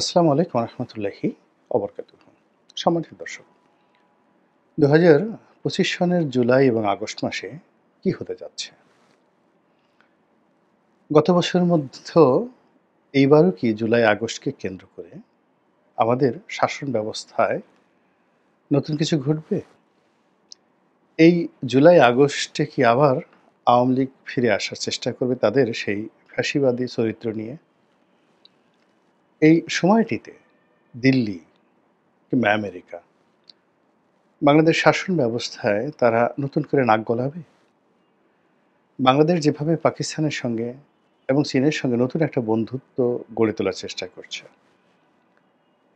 আসসালামু আলাইকুম রহমতুল্লাহি অবরকাতুহু। সম্মানিত দর্শক, 2025 সনের জুলাই এবং আগস্ট মাসে কি হতে যাচ্ছে? গত বছরের মধ্যেও এইবারও কি জুলাই আগস্টকে কেন্দ্র করে আমাদের শাসন ব্যবস্থায় নতুন কিছু ঘটবে? এই জুলাই আগস্টে কি আবার আওয়ামী লীগ ফিরে আসার চেষ্টা করবে তাদের সেই ফ্যাসিবাদী চরিত্র নিয়ে? এই সময়টিতে দিল্লি কিংবা আমেরিকা বাংলাদেশ শাসন ব্যবস্থায় তারা নতুন করে নাক গলাবে? বাংলাদেশ যেভাবে পাকিস্তানের সঙ্গে এবং চীনের সঙ্গে নতুন একটা বন্ধুত্ব গড়ে তোলার চেষ্টা করছে,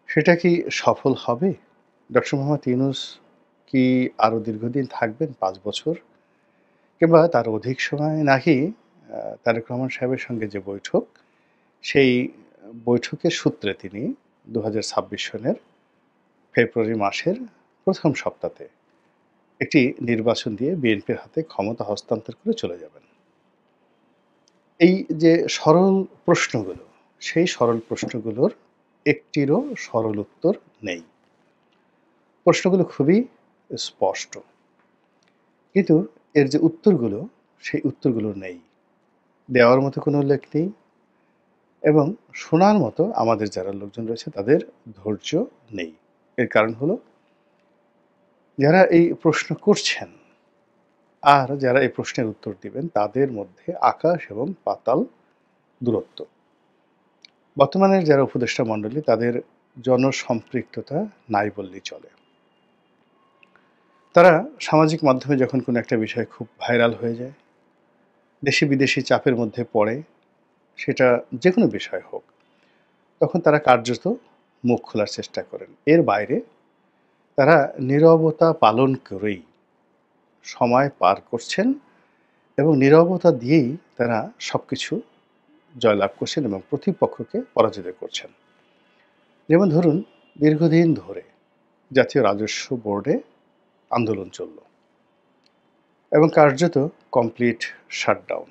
সেটা কি সফল হবে? ডক্টর মোহাম্মদ ইউনূস কি আরও দীর্ঘদিন থাকবেন, ৫ বছর কিংবা তার অধিক সময়? নাকি তারেক রহমান সাহেবের সঙ্গে যে বৈঠক, সেই বৈঠকের সূত্রে তিনি ২০২৬ সনের ফেব্রুয়ারি মাসের প্রথম সপ্তাহে একটি নির্বাচন দিয়ে বিএনপির হাতে ক্ষমতা হস্তান্তর করে চলে যাবেন? এই যে সরল প্রশ্নগুলো, সেই সরল প্রশ্নগুলোর একটিরও সরল উত্তর নেই। প্রশ্নগুলো খুবই স্পষ্ট, কিন্তু এর যে উত্তরগুলো, সেই উত্তরগুলো নেই। দেওয়ার মতো কোনো উল্লেখ নেই এবং শোনার মতো আমাদের যারা লোকজন রয়েছে তাদের ধৈর্য নেই। এর কারণ হলো, যারা এই প্রশ্ন করছেন আর যারা এই প্রশ্নের উত্তর দিবেন তাদের মধ্যে আকাশ এবং পাতাল দূরত্ব। বর্তমানের যারা উপদেষ্টা মণ্ডলী তাদের জনসম্পৃক্ততা নাই বললেই চলে। তারা সামাজিক মাধ্যমে যখন কোনো একটা বিষয় খুব ভাইরাল হয়ে যায়, দেশি বিদেশি চাপের মধ্যে পড়ে, সেটা যে কোনো বিষয় হোক, তখন তারা কার্যত মুখ খোলার চেষ্টা করেন। এর বাইরে তারা নীরবতা পালন করেই সময় পার করছেন এবং নীরবতা দিয়েই তারা সব কিছু জয়লাভ করছেন এবং প্রতিপক্ষকে পরাজিত করছেন। যেমন ধরুন, দীর্ঘদিন ধরে জাতীয় রাজস্ব বোর্ডে আন্দোলন চলল এবং কার্যত কমপ্লিট শাটডাউন।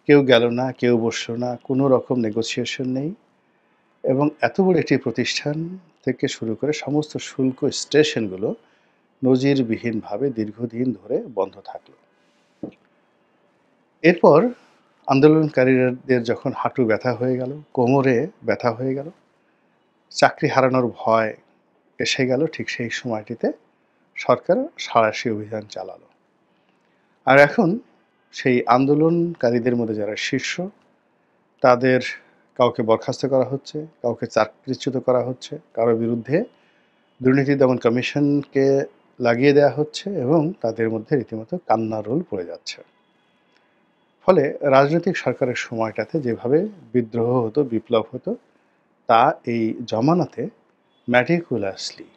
কেউ গেল না, কেউ বসল না, কোনো রকম নেগোসিয়েশন নেই এবং এত বড় একটি প্রতিষ্ঠান থেকে শুরু করে সমস্ত শুল্ক স্টেশনগুলো নজিরবিহীনভাবে দীর্ঘদিন ধরে বন্ধ থাকল। এরপর আন্দোলনকারীদের যখন হাঁটু ব্যথা হয়ে গেল, কোমরে ব্যথা হয়ে গেল, চাকরি হারানোর ভয় এসে গেল, ঠিক সেই সময়টিতে সরকার সাঁড়াশি অভিযান চালালো। আর এখন সেই আন্দোলনকারীদের মধ্যে যারা শীর্ষ, তাদের কাউকে বরখাস্ত করা হচ্ছে, কাউকে চাকরিচ্যুত করা হচ্ছে, কারোর বিরুদ্ধে দুর্নীতি দমন কমিশনকে লাগিয়ে দেওয়া হচ্ছে এবং তাদের মধ্যে রীতিমতো কান্নার রোল পড়ে যাচ্ছে। ফলে রাজনৈতিক সরকারের সময়টাতে যেভাবে বিদ্রোহ হতো, বিপ্লব হতো, তা এই জমানাতে ম্যাটিকুলাসলি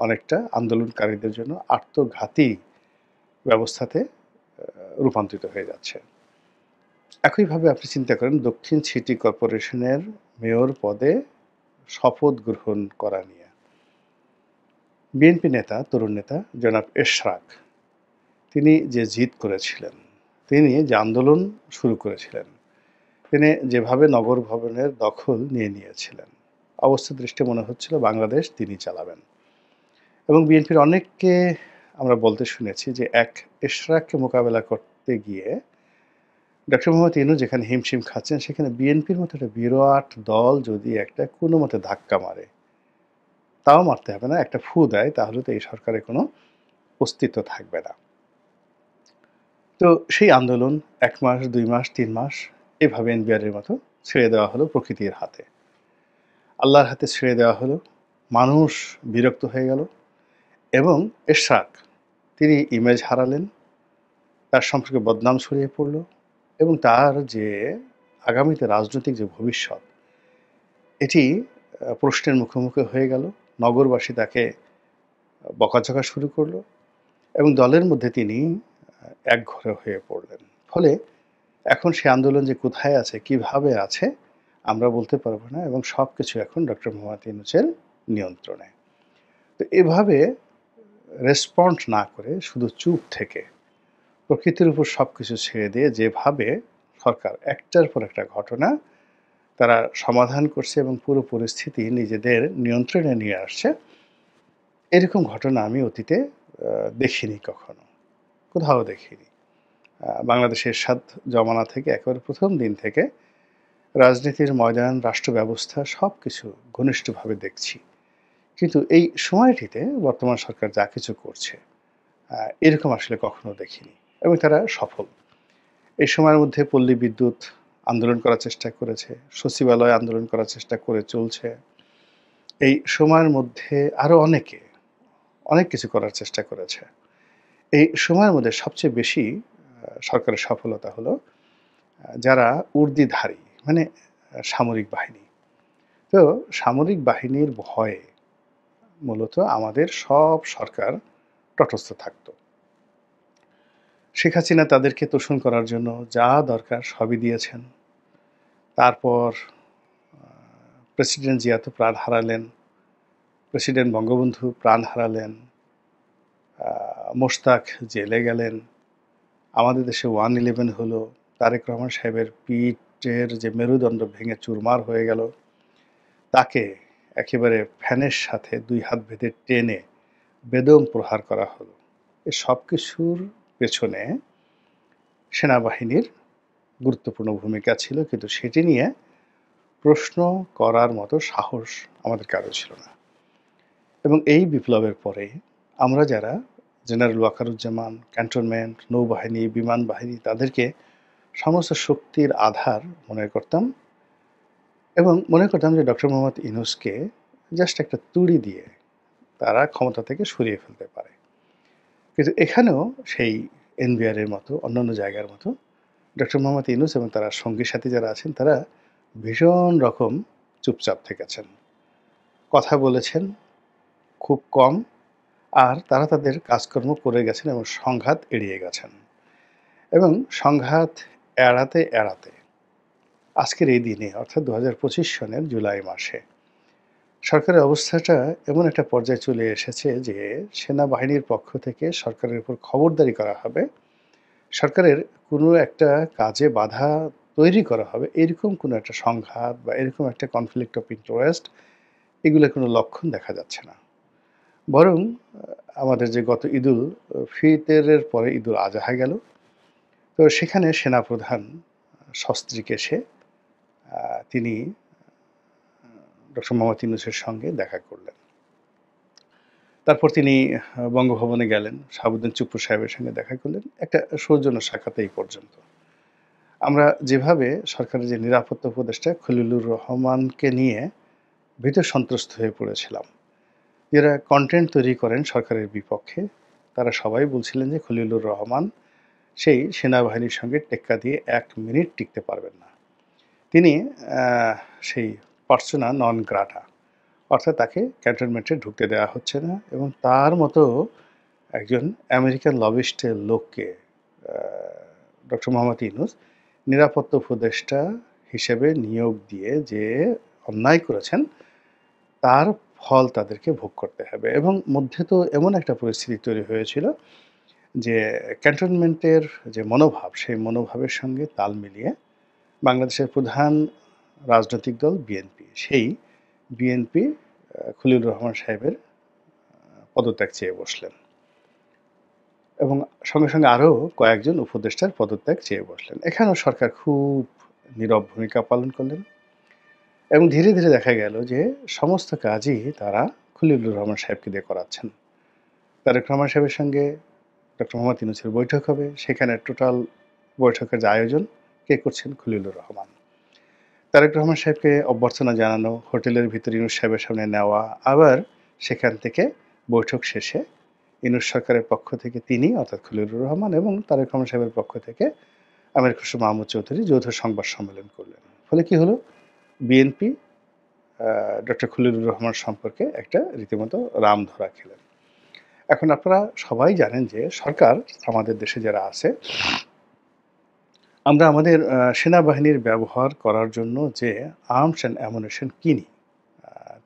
অনেকটা আন্দোলনকারীদের জন্য আত্মঘাতী ব্যবস্থাতে রূপান্তরিত হয়ে যাচ্ছে। একইভাবে আপনি চিন্তা করেন দক্ষিণ সিটি কর্পোরেশনের মেয়র পদে শপথ গ্রহণ করা নিয়ে বিএনপি নেতা, তরুণ নেতা জনাব এশরাক, তিনি যে জিদ করেছিলেন, তিনি যে আন্দোলন শুরু করেছিলেন, তিনি যেভাবে নগর ভবনের দখল নিয়ে নিয়েছিলেন, অবস্থা দৃষ্টে মনে হচ্ছিল বাংলাদেশ তিনি চালাবেন। এবং বিএনপির অনেককে আমরা বলতে শুনেছি যে এক এশরাককে মোকাবেলা করতে গিয়ে ডক্টর মোহাম্মদ ইউনূস যেখানে হিমশিম খাচ্ছেন, সেখানে বিএনপির মতো একটা বিরাট দল যদি একটা কোনো মতে ধাক্কা মারে, তাও মারতে হবে না, একটা ফু দেয়, তাহলে তো এই সরকারের কোনো অস্তিত্ব থাকবে না। তো সেই আন্দোলন ১ মাস, ২ মাস, ৩ মাস এভাবে এনবিআরের মতো ছেড়ে দেওয়া হলো প্রকৃতির হাতে, আল্লাহর হাতে ছেড়ে দেওয়া হলো। মানুষ বিরক্ত হয়ে গেল এবং এরশাদ তিনি ইমেজ হারালেন, তার সম্পর্কে বদনাম ছড়িয়ে পড়ল এবং তার যে আগামীতে রাজনৈতিক যে ভবিষ্যৎ, এটি প্রশ্নের মুখোমুখি হয়ে গেল। নগরবাসী তাকে বকাঝকা শুরু করলো এবং দলের মধ্যে তিনি একঘরে হয়ে পড়লেন। ফলে এখন সে আন্দোলন যে কোথায় আছে, কিভাবে আছে, আমরা বলতে পারবো না এবং সব কিছু এখন ডক্টর মোহাম্মদ ইউনূসের নিয়ন্ত্রণে। তো এভাবে রেসপন্ড না করে শুধু চুপ থেকে প্রকৃতির উপর সব কিছু ছেড়ে দিয়ে যেভাবে সরকার একটার পর একটা ঘটনা তারা সমাধান করছে এবং পুরো পরিস্থিতি নিজেদের নিয়ন্ত্রণে নিয়ে আসছে, এরকম ঘটনা আমি অতীতে দেখিনি কখনো, কোথাও দেখিনি। বাংলাদেশের এরশাদ জমানা থেকে একেবারে প্রথম দিন থেকে রাজনীতির ময়দান, রাষ্ট্র ব্যবস্থা সবকিছু ঘনিষ্ঠভাবে দেখছি। কিন্তু এই সময়টিতে বর্তমান সরকার যা কিছু করছে, এরকম আসলে কখনো দেখিনি এবং তারা সফল। এই সময়ের মধ্যে পল্লী বিদ্যুৎ আন্দোলন করার চেষ্টা করেছে, সচিবালয় আন্দোলন করার চেষ্টা করে চলছে। এই সময়ের মধ্যে আরো অনেক কিছু করার চেষ্টা করেছে। এই সময়ের মধ্যে সবচেয়ে বেশি সরকারের সফলতা হলো যারা উর্দিধারী, মানে সামরিক বাহিনী। তো সামরিক বাহিনীর ভয়ে মূলত আমাদের সব সরকার তটস্থ থাকত। শেখ হাসিনা তাদেরকে তোষণ করার জন্য যা দরকার সবই দিয়েছেন। তারপর প্রেসিডেন্ট জিয়া তো প্রাণ হারালেন, প্রেসিডেন্ট বঙ্গবন্ধু প্রাণ হারালেন, মোশতাক জেলে গেলেন, আমাদের দেশে 1/11 হলো, তারেক রহমান সাহেবের পিঠের যে মেরুদণ্ড ভেঙে চুরমার হয়ে গেল, তাকে একেবারে ফ্যানের সাথে 2 হাত বেঁধে টেনে বেদম প্রহার করা হলো। এ সব কিছুর পেছনে সেনাবাহিনীর গুরুত্বপূর্ণ ভূমিকা ছিল, কিন্তু সেটি নিয়ে প্রশ্ন করার মতো সাহস আমাদের কারো ছিল না। এবং এই বিপ্লবের পরে আমরা যারা জেনারেল ওয়াকারুজ্জামান, ক্যান্টনমেন্ট, নৌবাহিনী, বিমান বাহিনী, তাদেরকে সমস্ত শক্তির আধার মনে করতাম এবং মনে করতাম যে ডক্টর মোহাম্মদ ইউনূসকে জাস্ট একটা তুড়ি দিয়ে তারা ক্ষমতা থেকে সরিয়ে ফেলতে পারে। কিন্তু এখানেও সেই এনবিআরের মতো অন্যান্য জায়গার মতো ডক্টর মোহাম্মদ ইউনূস এবং তারা সঙ্গী সাথী যারা আছেন তারা ভীষণ রকম চুপচাপ থেকেছেন, কথা বলেছেন খুব কম, আর তারা তাদের কাজকর্ম করে গেছেন এবং সংঘাত এড়িয়ে গেছেন। এবং সংঘাত এড়াতে এড়াতে আজকের এই দিনে অর্থাৎ 2025 সনের জুলাই মাসে সরকারের অবস্থাটা এমন একটা পর্যায়ে চলে এসেছে যে সেনাবাহিনীর পক্ষ থেকে সরকারের উপর খবরদারি করা হবে, সরকারের কোনো একটা কাজে বাধা তৈরি করা হবে, এরকম কোনো একটা সংঘাত বা এরকম একটা কনফ্লিক্ট অফ ইন্টারেস্ট, এগুলোর কোনো লক্ষণ দেখা যাচ্ছে না। বরং আমাদের যে গত ঈদুল ফিতরের পরে ঈদুল আজহা গেল, তো সেখানে সেনাপ্রধান সস্ত্রীক এসে তিনি ডক্টর মোহাম্মদ ইউনূসের সঙ্গে দেখা করলেন। তারপর তিনি বঙ্গভবনে গেলেন, শাহাবুদ্দিন চুপ্পু সাহেবের সঙ্গে দেখা করলেন, একটা সৌজন্য সাক্ষাৎ এই পর্যন্ত। আমরা যেভাবে সরকারের যে নিরাপত্তা উপদেষ্টা খলিলুর রহমানকে নিয়ে ভীত সন্ত্রস্ত হয়ে পড়েছিলাম, যারা কন্টেন্ট তৈরি করেন সরকারের বিপক্ষে, তারা সবাই বলছিলেন যে খলিলুর রহমান সেই সেনাবাহিনীর সঙ্গে টেক্কা দিয়ে 1 মিনিট টিকতে পারবেন না। তিনি সেই পার্সোনা নন গ্রাটা, অর্থাৎ তাকে ক্যান্টনমেন্টে ঢুকতে দেওয়া হচ্ছে না এবং তার মতো একজন আমেরিকান লবিস্টের লোককে ডক্টর মোহাম্মদ ইউনূস নিরাপত্তা উপদেষ্টা হিসেবে নিয়োগ দিয়ে যে অন্যায় করেছেন, তার ফল তাদেরকে ভোগ করতে হবে। এবং মধ্যে তো এমন একটা পরিস্থিতি তৈরি হয়েছিল যে ক্যান্টনমেন্টের যে মনোভাব, সেই মনোভাবের সঙ্গে তাল মিলিয়ে বাংলাদেশের প্রধান রাজনৈতিক দল বিএনপি, সেই বিএনপি খলিলুর রহমান সাহেবের পদত্যাগ চেয়ে বসলেন এবং সঙ্গে সঙ্গে আরও কয়েকজন উপদেষ্টার পদত্যাগ চেয়ে বসলেন। এখানেও সরকার খুব নীরব ভূমিকা পালন করলেন এবং ধীরে ধীরে দেখা গেল যে সমস্ত কাজই তারা খলিলুর রহমান সাহেবকে দিয়ে করাচ্ছেন। তারেক রহমান সাহেবের সঙ্গে ডক্টর মোহাম্মদ ইউনূসের বৈঠক হবে, সেখানে টোটাল বৈঠকের যে আয়োজন কে করছেন? খলিলুর রহমান। তারেক রহমান সাহেবকে অভ্যর্থনা জানানো, হোটেলের ভিতরে ইউনূস সাহেবের সামনে নেওয়া, আবার সেখান থেকে বৈঠক শেষে ইউনূস সরকারের পক্ষ থেকে তিনি অর্থাৎ খলিলুর রহমান এবং তারেক রহমান সাহেবের পক্ষ থেকে আমির খসরু মাহমুদ চৌধুরী যৌথ সংবাদ সম্মেলন করলেন। ফলে কি হলো? বিএনপি ডক্টর খলিলুর রহমান সম্পর্কে একটা রীতিমতো রাম ধরা খেলেন। এখন আপনারা সবাই জানেন যে সরকার আমাদের দেশে যারা আছে, আমরা আমাদের সেনাবাহিনীর ব্যবহার করার জন্য যে আর্মস অ্যান্ড অ্যামুনিশন কিনি,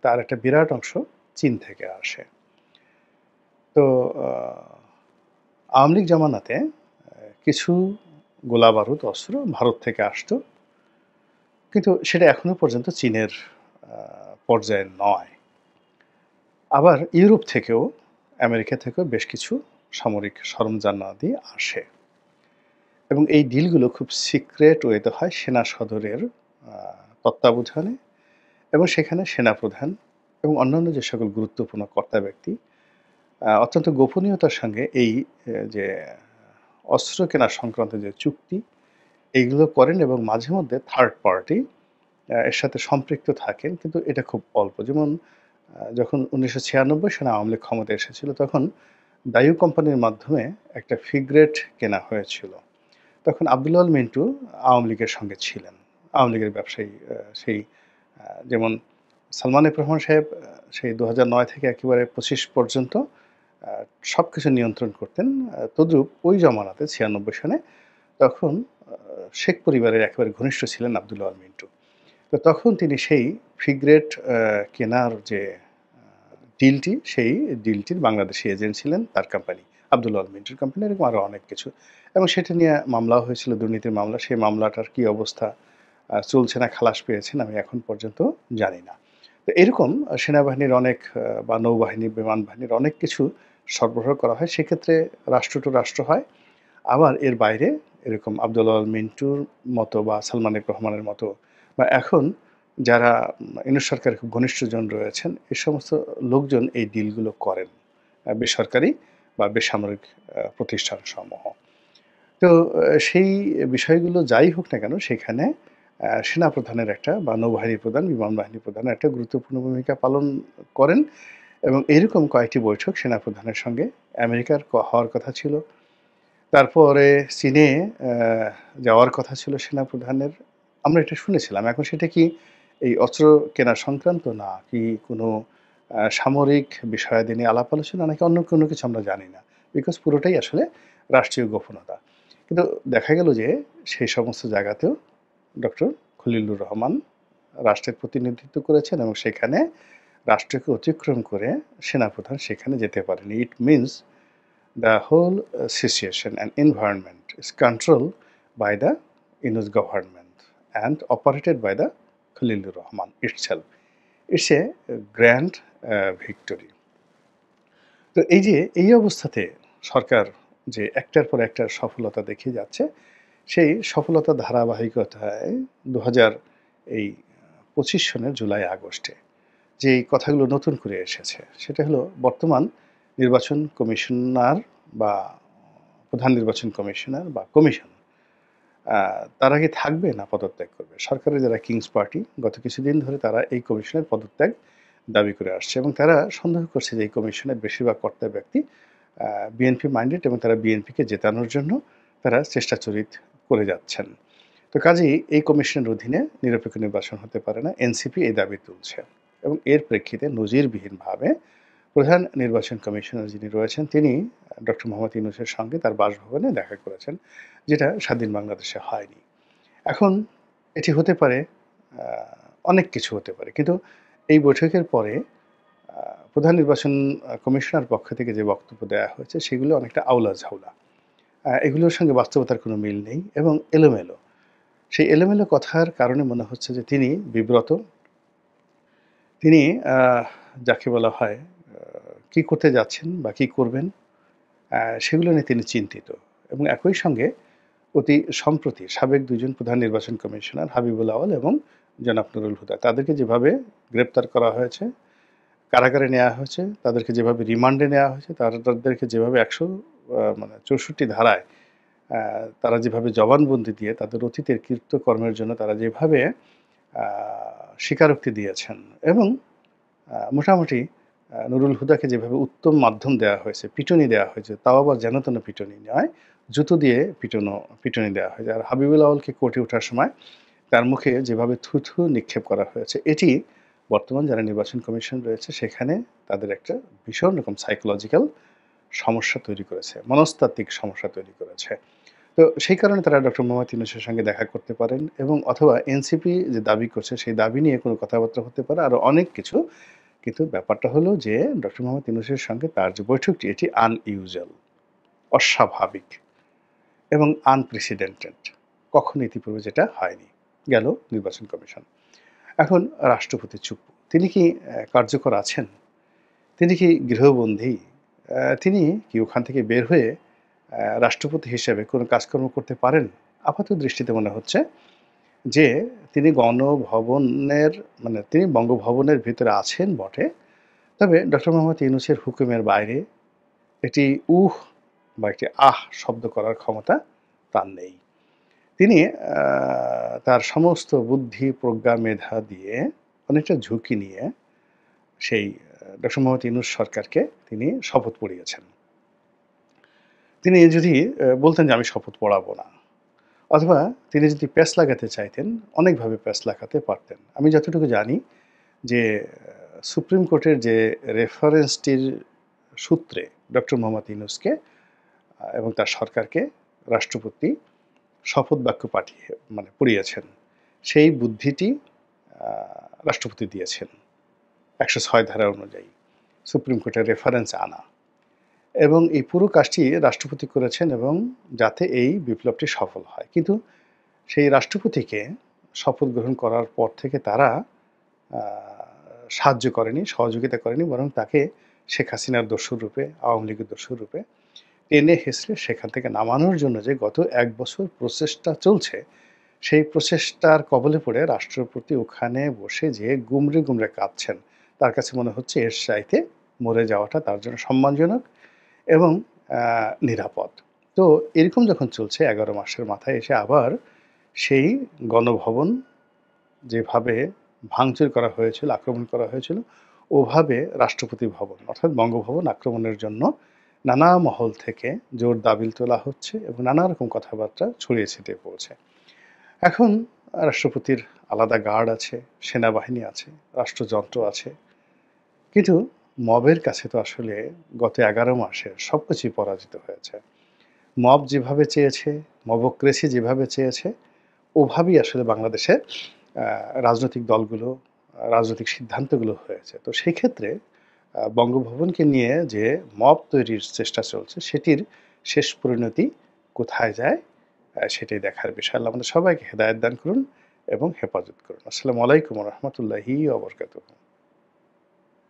তার একটা বিরাট অংশ চীন থেকে আসে। তো আওয়ামী লীগ জামানাতে কিছু গোলা বারুদ অস্ত্র ভারত থেকে আসতো, কিন্তু সেটা এখনো পর্যন্ত চীনের পর্যায়ে নয়। আবার ইউরোপ থেকেও, আমেরিকা থেকেও বেশ কিছু সামরিক সরঞ্জামাদি আসে এবং এই ডিলগুলো খুব সিক্রেট ওয়েতে হয় সেনা সদরের আ তত্ত্বাবধানে এবং সেখানে সেনাপ্রধান এবং অন্যান্য যে সকল গুরুত্বপূর্ণ কর্তা ব্যক্তি অত্যন্ত গোপনীয়তার সঙ্গে এই যে অস্ত্র কেনা সংক্রান্ত যে চুক্তি, এইগুলো করেন এবং মাঝে মধ্যে থার্ড পার্টি এর সাথে সম্পৃক্ত থাকেন। কিন্তু এটা খুব অল্প। যেমন যখন ১৯৯৬ সনে আওয়ামী লীগ ক্ষমতায় এসেছিল, তখন দায়ু কোম্পানির মাধ্যমে একটা ফ্রিগেট কেনা হয়েছিল। তখন আব্দুল আল মিন্টু আওয়ামী লীগের সঙ্গে ছিলেন। আওয়ামী লীগের ব্যবসায়ী সেই যেমন সালমান এফ রহমান সাহেব সেই ২০০৯ থেকে একেবারে ২৫ পর্যন্ত আ সবকিছু নিয়ন্ত্রণ করতেন। তদ্রূপ ওই জমানাতে ৯৬ সনে তখন শেখ পরিবারের একেবারে ঘনিষ্ঠ ছিলেন আব্দুল আল মিন্টু। তো তখন তিনি সেই ফ্রিগেট কেনার যে সেই ডিলটির বাংলাদেশি এজেন্ট ছিলেন তার কোম্পানি, আব্দুল আল মিন্টুর কোম্পানি, এরকম আরও অনেক কিছু। এবং সেটা নিয়ে মামলাও হয়েছিল, দুর্নীতির মামলা। সেই মামলাটার কী অবস্থা, চলছে না খালাস পেয়েছেন, আমি এখন পর্যন্ত জানি না। তো এরকম সেনাবাহিনীর অনেক বা নৌবাহিনী, বিমান বাহিনীর অনেক কিছু সরবরাহ করা হয়। সেক্ষেত্রে রাষ্ট্র টু রাষ্ট্র হয়। আবার এর বাইরে এরকম আব্দুল আল মিন্টুর মতো বা সালমান এফ রহমানের মতো বা এখন যারা ইউনূস সরকারের খুব ঘনিষ্ঠজন রয়েছেন, এই সমস্ত লোকজন এই ডিলগুলো করেন বেসরকারি বা বেসামরিক প্রতিষ্ঠানসমূহ। তো সেই বিষয়গুলো যাই হোক না কেন, সেখানে সেনাপ্রধানের একটা বা নৌবাহিনী প্রধান, বিমান বাহিনী প্রধানের একটা গুরুত্বপূর্ণ ভূমিকা পালন করেন এবং এরকম কয়েকটি বৈঠক সেনাপ্রধানের সঙ্গে আমেরিকার হওয়ার কথা ছিল। তারপরে চীনে যাওয়ার কথা ছিল সেনাপ্রধানের। আমরা এটা শুনেছিলাম। এখন সেটা কি এই অস্ত্র কেনা সংক্রান্ত, না কি কোনো সামরিক বিষয়াদি নিয়ে আলাপ আলোচনা, নাকি অন্য কোনো কিছু আমরা জানি না। বিকজ পুরোটাই আসলে রাষ্ট্রীয় গোপনতা। কিন্তু দেখা গেল যে সেই সমস্ত জায়গাতেও ডক্টর খলিলুর রহমান রাষ্ট্রের প্রতিনিধিত্ব করেছেন এবং সেখানে রাষ্ট্রকে অতিক্রম করে সেনাপ্রধান সেখানে যেতে পারেনি। It means the whole situation and environment is controlled by the Yunus government and operated by the Khalilur Rahman itself. It's a grand victory. তো এই যে এই অবস্থাতে সরকার যে একটার পর একটা সফলতা দেখিয়ে যাচ্ছে, সেই সফলতার ধারাবাহিকতায় ২০২৫ সনের জুলাই আগস্টে যেই কথাগুলো নতুন করে এসেছে, সেটা হলো বর্তমান নির্বাচন কমিশনার বা প্রধান নির্বাচন কমিশনার বা কমিশন তারা কি থাকবে না পদত্যাগ করবে? সরকারের যারা কিংস পার্টি গত কিছুদিন ধরে তারা এই কমিশনের পদত্যাগ দাবি করে আসছে এবং তারা সন্দেহ করছে যে এই কমিশনের বেশিরভাগ কর্তা ব্যক্তি বিএনপি মাইন্ডেড এবং তারা বিএনপিকে জেতানোর জন্য তারা চেষ্টাচরিত করে যাচ্ছেন। তো কাজেই এই কমিশনের অধীনে নিরপেক্ষ নির্বাচন হতে পারে না, এনসিপি এই দাবি তুলছে এবং এর প্রেক্ষিতে নজিরবিহীনভাবে প্রধান নির্বাচন কমিশনার যিনি রয়েছেন তিনি ডক্টর মোহাম্মদ ইউনূসের সঙ্গে তার বাসভবনে দেখা করেছেন, যেটা স্বাধীন বাংলাদেশে হয়নি। এখন এটি হতে পারে, অনেক কিছু হতে পারে, কিন্তু এই বৈঠকের পরে প্রধান নির্বাচন কমিশনার পক্ষ থেকে যে বক্তব্য দেওয়া হয়েছে সেগুলো অনেকটা আউলা ঝাউলা, এগুলোর সঙ্গে বাস্তবতার কোনো মিল নেই এবং এলোমেলো। সেই এলোমেলো কথার কারণে মনে হচ্ছে যে তিনি বিব্রত, তিনি যাকে বলা হয় কী করতে যাচ্ছেন বা কী করবেন সেগুলো নিয়ে তিনি চিন্তিত এবং একই সঙ্গে অতি সম্প্রতি সাবেক দুজন প্রধান নির্বাচন কমিশনার হাবিবুল আওয়াল এবং জনাব নুরুল হুদা, তাদেরকে যেভাবে গ্রেপ্তার করা হয়েছে, কারাগারে নেওয়া হয়েছে, তাদেরকে যেভাবে রিমান্ডে নেওয়া হয়েছে, তাদেরকে যেভাবে ১৬৪ ধারায় তারা যেভাবে জবানবন্দি দিয়ে তাদের অতীতের কৃতকর্মের জন্য তারা যেভাবে স্বীকারোক্তি দিয়েছেন এবং মোটামুটি নুরুল হুদাকে যেভাবে উত্তম মাধ্যম দেওয়া হয়েছে, পিটুনি দেওয়া হয়েছে, তাও আবার যেন তেন পিটুনি নয়, জুতো দিয়ে পিটুনি দেওয়া হয়েছে। আর হাবিবুল আওয়ালকে কোর্টে ওঠার সময় তার মুখে যেভাবে থুথু নিক্ষেপ করা হয়েছে, এটি বর্তমান যারা নির্বাচন কমিশন রয়েছে সেখানে তাদের একটা ভীষণ রকম সাইকোলজিক্যাল সমস্যা তৈরি করেছে, মনস্তাত্ত্বিক সমস্যা তৈরি করেছে। তো সেই কারণে তারা ডক্টর মোহাম্মদ ইউনূসের সঙ্গে দেখা করতে পারেন এবং অথবা এনসিপি যে দাবি করছে সেই দাবি নিয়ে কোনো কথাবার্তা হতে পারে, আরও অনেক কিছু। কিন্তু ব্যাপারটা হলো যে ডক্টর মোহাম্মদ ইউনূসের সঙ্গে তার যে বৈঠকটি এটি আনইউজুয়াল, অস্বাভাবিক এবং আনপ্রেসিডেন্টেড। কখনো ইতিপূর্বে যেটা হয়নি। গেল নির্বাচন কমিশন। এখন রাষ্ট্রপতি চুপ। তিনি কি কার্যকর আছেন? তিনি কি গৃহবন্দী? তিনি কি ওখান থেকে বের হয়ে রাষ্ট্রপতি হিসেবে কোনো কাজকর্ম করতে পারেন? আপাত দৃষ্টিতে মনে হচ্ছে যে তিনি গণভবনের মানে তিনি বঙ্গভবনের ভিতরে আছেন বটে। তবে ডক্টর মোহাম্মদ ইউনূসের হুকুমের বাইরে একটি উহ বা একটি আহ শব্দ করার ক্ষমতা তার নেই। তিনি তার সমস্ত বুদ্ধি, প্রজ্ঞা, মেধা দিয়ে অনেকটা ঝুঁকি নিয়ে সেই ডক্টর মোহাম্মদ ইউনূস সরকারকে তিনি শপথ পড়িয়েছেন। তিনি যদি বলতেন যে আমি শপথ পড়াবো না, অথবা তিনি যদি প্যাঁচ লাগাতে চাইতেন, অনেকভাবে প্যাঁচ লাগাতে পারতেন। আমি যতটুকু জানি যে সুপ্রিম কোর্টের যে রেফারেন্সটির সূত্রে ডক্টর মোহাম্মদ ইউনূসকে এবং তার সরকারকে রাষ্ট্রপতি শপথ বাক্য পাঠিয়ে মানে পড়িয়েছেন, সেই বুদ্ধিটি রাষ্ট্রপতি দিয়েছেন ১০৬ ধারা অনুযায়ী সুপ্রিম কোর্টের রেফারেন্স আনা, এবং এই পুরো কাজটি রাষ্ট্রপতি করেছেন এবং যাতে এই বিপ্লবটি সফল হয়। কিন্তু সেই রাষ্ট্রপতিকে শপথ গ্রহণ করার পর থেকে তারা সাহায্য করেনি, সহযোগিতা করেনি, বরং তাকে শেখ হাসিনার দস্যুর রূপে, আওয়ামী লীগের দস্যুর রূপে টেনে হেঁচড়ে সেখান থেকে নামানোর জন্য যে গত ১ বছর প্রচেষ্টা চলছে, সেই প্রচেষ্টার কবলে পড়ে রাষ্ট্রপতি ওখানে বসে যে গুমরে গুমরে কাঁদছেন। তার কাছে মনে হচ্ছে এর চাইতে মরে যাওয়াটা তার জন্য সম্মানজনক এবং নিরাপদ। তো এরকম যখন চলছে ১১ মাসের মাথায় এসে আবার সেই গণভবন যেভাবে ভাঙচুর করা হয়েছিল, আক্রমণ করা হয়েছিল, ওভাবে রাষ্ট্রপতি ভবন অর্থাৎ বঙ্গভবন আক্রমণের জন্য নানা মহল থেকে জোর দাবিল তোলা হচ্ছে এবং নানা রকম কথাবার্তা ছড়িয়ে ছিটিয়ে পড়ছে। এখন রাষ্ট্রপতির আলাদা গার্ড আছে, সেনাবাহিনী আছে, রাষ্ট্রযন্ত্র আছে, কিন্তু মবের কাছে তো আসলে গত ১১ মাসে সবকিছুই পরাজিত হয়েছে। মব যেভাবে চেয়েছে, মবক্রেসি যেভাবে চেয়েছে, ওভাবেই আসলে বাংলাদেশের রাজনৈতিক দলগুলো, রাজনৈতিক সিদ্ধান্তগুলো হয়েছে। তো সেই ক্ষেত্রে বঙ্গভবনকে নিয়ে যে মব তৈরির চেষ্টা চলছে, সেটির শেষ পরিণতি কোথায় যায় সেটাই দেখার বিষয়। আল্লাহ আমাদের সবাইকে হেদায়েত দান করুন এবং হেফাজত করুন। আসসালামু আলাইকুম ওয়া রাহমাতুল্লাহি ওয়া বারাকাতুহু।